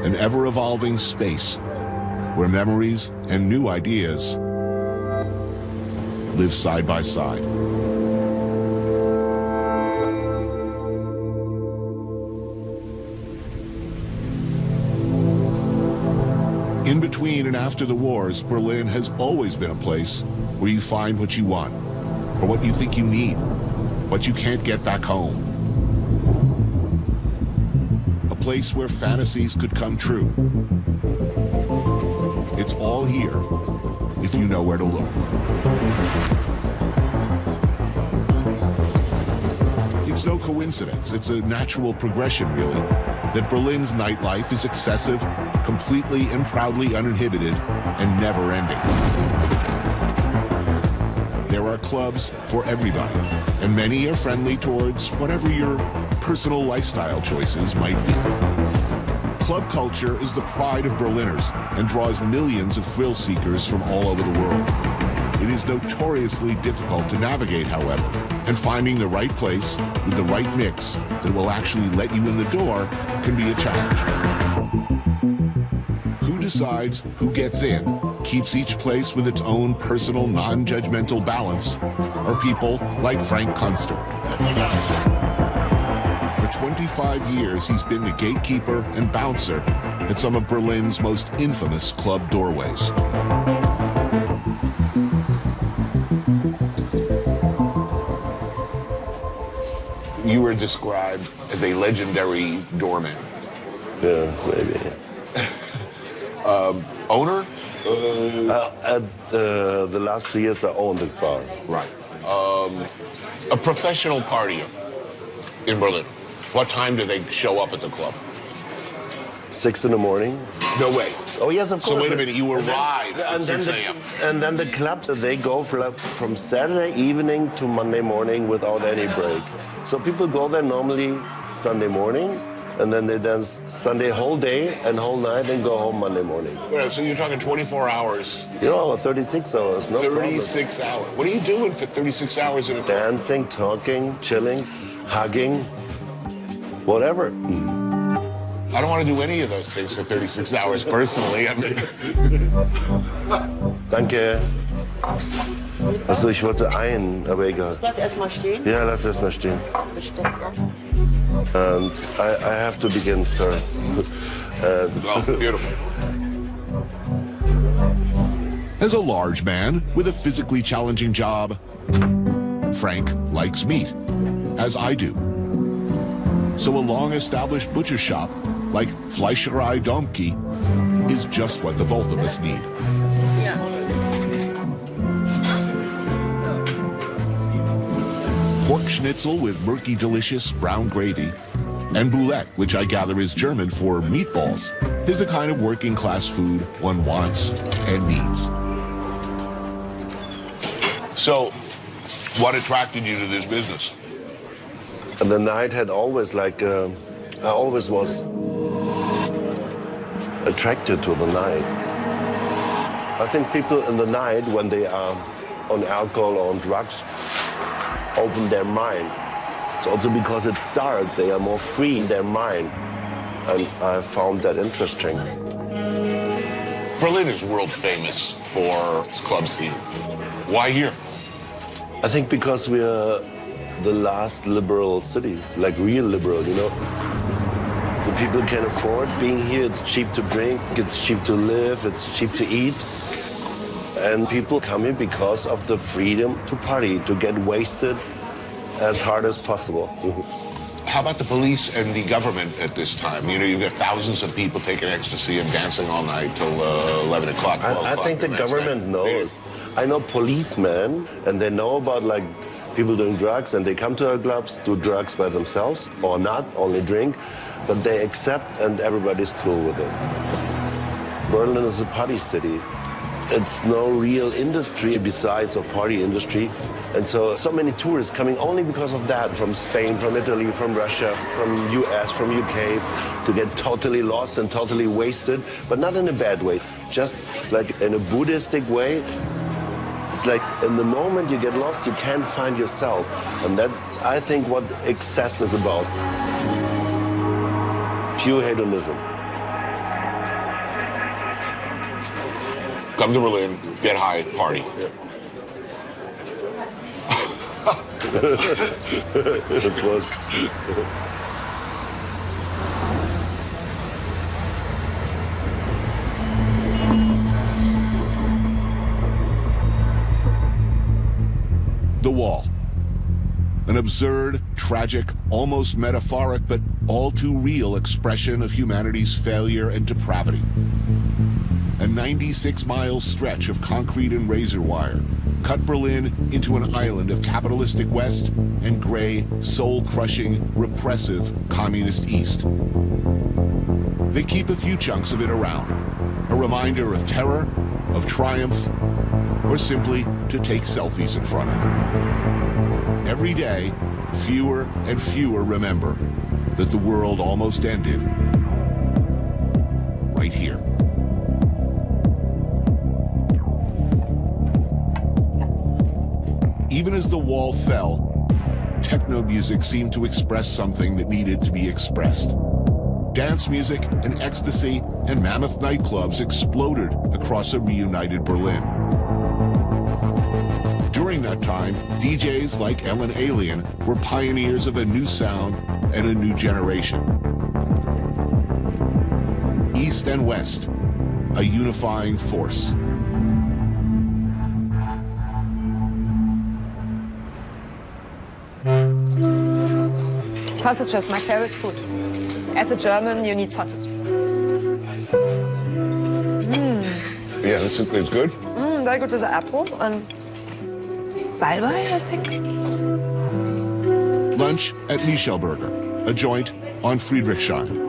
an ever-evolving space where memories and new ideas live side by side. In between and after the wars, Berlin has always been a place where you find what you want, or what you think you need, what you can't get back home. A place where fantasies could come true. It's all here, if you know where to look. It's no coincidence, it's a natural progression, really, that Berlin's nightlife is excessive, completely and proudly uninhibited, and never-ending. There are clubs for everybody, and many are friendly towards whatever your personal lifestyle choices might be. Club culture is the pride of Berliners and draws millions of thrill seekers from all over the world. It is notoriously difficult to navigate, however, and finding the right place with the right mix that will actually let you in the door can be a challenge. Who decides who gets in, keeps each place with its own personal, non-judgmental balance, are people like Frank Kunster. For 25 years, he's been the gatekeeper and bouncer at some of Berlin's most infamous club doorways. You were described as a legendary doorman. Yeah, maybe. Owner? The last 3 years I owned the bar. Right. A professional partier in Berlin. What time do they show up at the club? 6 in the morning. No way. Oh yes, of course. So wait a minute, you arrive at 6 a.m. And then the clubs, they go from Saturday evening to Monday morning without any break. So people go there normally Sunday morning, and then they dance Sunday whole day and whole night and go home Monday morning. Well, so you're talking 24 hours. You know, 36 hours, no 36 problem. hours. What are you doing for 36 hours in a club? Dancing, talking, chilling, hugging, whatever. I don't want to do any of those things for 36 hours personally. I mean. Danke. Also ich wollte aber egal. Lass erstmal stehen. Ja, lass erst mal stehen. Besteck, ja. I have to begin, sir. Oh, beautiful. As a large man with a physically challenging job, Frank likes meat, as I do. So a long-established butcher shop like Fleischerei Domke is just what the both of us need. Pork schnitzel with murky, delicious brown gravy, and boulette, which I gather is German for meatballs, is the kind of working-class food one wants and needs. So, what attracted you to this business? And the night had always I always was attracted to the night. I think people in the night, when they are on alcohol or on drugs, open their mind. It's also because it's dark, they are more free in their mind. And I found that interesting. Berlin is world famous for its club scene. Why here? I think because we are the last liberal city, like real liberal, you know. The people can afford being here. It's cheap to drink, it's cheap to live, it's cheap to eat. And people come here because of the freedom to party, to get wasted as hard as possible. How about the police and the government at this time? You know, you've got thousands of people taking ecstasy and dancing all night till 11 o'clock, 12 o'clock. I think the government knows. I know policemen, and they know about like people doing drugs, and they come to our clubs, do drugs by themselves, or not, only drink, but they accept, and everybody's cool with it. Berlin is a party city. It's no real industry besides a party industry. And so many tourists coming only because of that, from Spain, from Italy, from Russia, from US, from UK, to get totally lost and totally wasted, but not in a bad way, just like in a Buddhistic way. It's like in the moment you get lost, you can't find yourself. And that, I think, what excess is about. Pure hedonism. Come to Berlin, get high, party. It was. The Wall. An absurd, tragic, almost metaphoric, but all too real expression of humanity's failure and depravity. A 96-mile stretch of concrete and razor wire cut Berlin into an island of capitalistic West and gray, soul-crushing, repressive communist East. They keep a few chunks of it around, a reminder of terror, of triumph, or simply to take selfies in front of. Every day, fewer and fewer remember that the world almost ended right here. Even as the wall fell, techno music seemed to express something that needed to be expressed. Dance music and ecstasy and mammoth nightclubs exploded across a reunited Berlin. During that time, DJs like Ellen Alien were pioneers of a new sound and a new generation. East and West, a unifying force. Sausage is my favorite food. As a German, you need sausage. Yeah, it's good. Very good with the apple and salbei, I think. Lunch at Michelberger, a joint on Friedrichshain.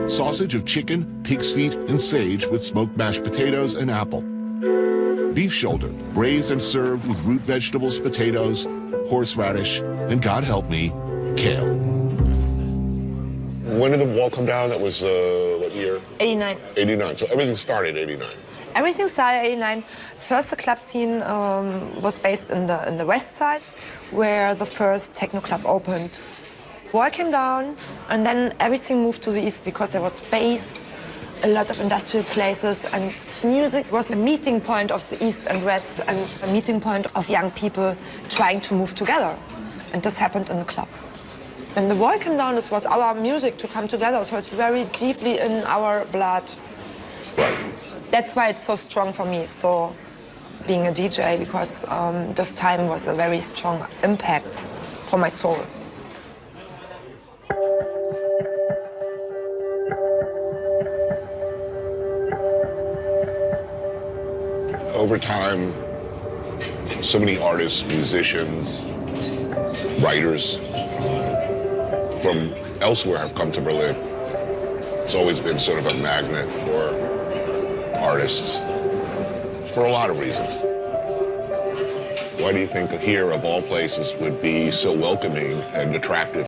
Sausage of chicken, pig's feet, and sage with smoked mashed potatoes and apple. Beef shoulder, braised and served with root vegetables, potatoes, horseradish, and God help me, kale. When did the wall come down? That was, what year? 89. 89. So everything started in 89. Everything started in 89. First, the club scene was based in the west side, where the first techno club opened. Wall came down, and then everything moved to the east because there was space, a lot of industrial places, and music was a meeting point of the east and west, and a meeting point of young people trying to move together. And this happened in the club. When the wall came down, it was our music to come together, so it's very deeply in our blood. Right. That's why it's so strong for me, still being a DJ, because this time was a very strong impact for my soul. Over time, so many artists, musicians, writers from elsewhere have come to Berlin. It's always been sort of a magnet for artists for a lot of reasons. Why do you think here, of all places, would be so welcoming and attractive